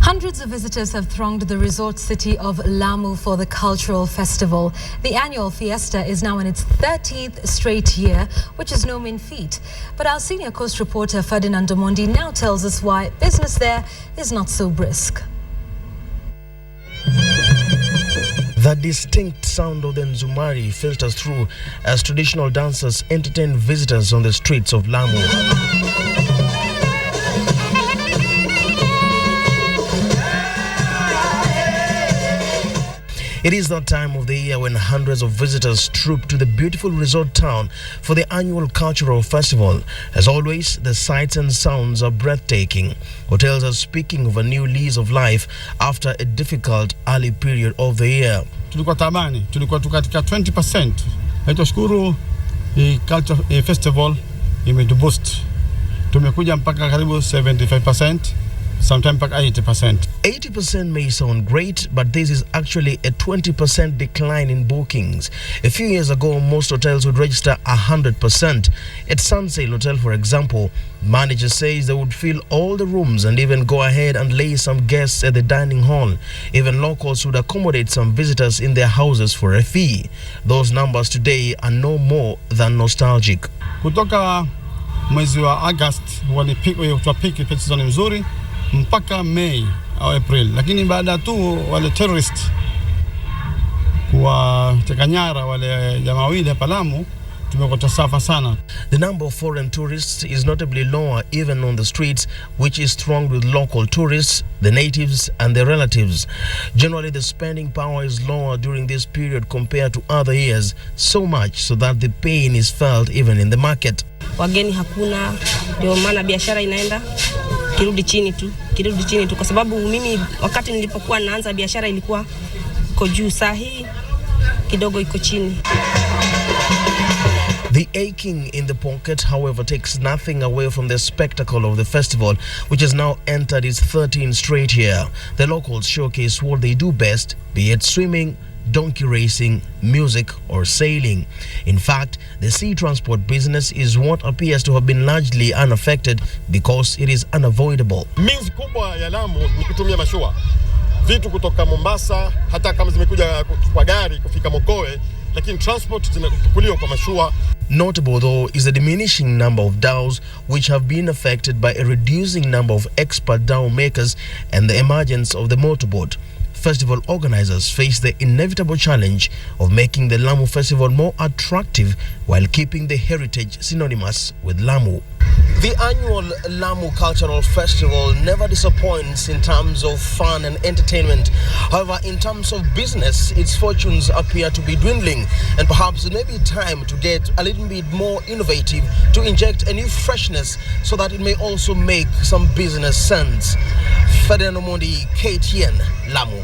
Hundreds of visitors have thronged the resort city of Lamu for the cultural festival. The annual fiesta is now in its 13th straight year, which is no mean feat. But our senior coast reporter Ferdinand Omondi now tells us why business there is not so brisk. The distinct sound of the Nzumari filters through as traditional dancers entertain visitors on the streets of Lamu. It is that time of the year when hundreds of visitors troop to the beautiful resort town for the annual cultural festival. As always, the sights and sounds are breathtaking. Hotels are speaking of a new lease of life after a difficult early period of the year. Tulikuwa katika 20%. Tunashukuru hii culture festival imeboost. Tumekuja mpaka karibu 75%. Sometimes 80%. 80% may sound great, but this is actually a 20% decline in bookings. A few years ago, most hotels would register 100%. At Sunsail Hotel, for example, manager says they would fill all the rooms and even go ahead and lay some guests at the dining hall. Even locals would accommodate some visitors in their houses for a fee. Those numbers today are no more than nostalgic. Kutoka mwezi wa August walipiki season nzuri mpaka May au April, lakini baada tu wale terrorist kuwateka nyara wale jamaa wawili hapa Lamu, tumekuta safa sana. The number of foreign tourists is notably lower even on the streets, which is thronged with local tourists, the natives and their relatives. Generally, the spending power is lower during this period compared to other years, so much so that the pain is felt even in the market. Wageni hakuna, ndio maana biashara inaenda kirudi chini tu, kwa sababu mimi wakati nilipokuwa naanza biashara ilikuwa iko juu, saa hii kidogo iko chini. The aching in the pocket, however, takes nothing away from the spectacle of the festival, which has now entered its 13th straight year. The locals showcase what they do best, be it swimming, donkey racing, music or sailing. In fact, the sea transport business is what appears to have been largely unaffected because it is unavoidable. Means kubwa ya Lamu ni kutumia mashua. Vitu kutoka Mombasa hata kama zimekuja kwa gari kufika Mokowe, lakini transport zinachukuliwa kwa mashua. Notable though is the diminishing number of dhows, which have been affected by a reducing number of expert dhow makers and the emergence of the motorboat. Festival organizers face the inevitable challenge of making the Lamu festival more attractive while keeping the heritage synonymous with Lamu. The annual Lamu Cultural Festival never disappoints in terms of fun and entertainment. However, in terms of business, its fortunes appear to be dwindling, and perhaps it may be time to get a little bit more innovative to inject a new freshness so that it may also make some business sense. Ferdinand Omondi, KTN, Lamu.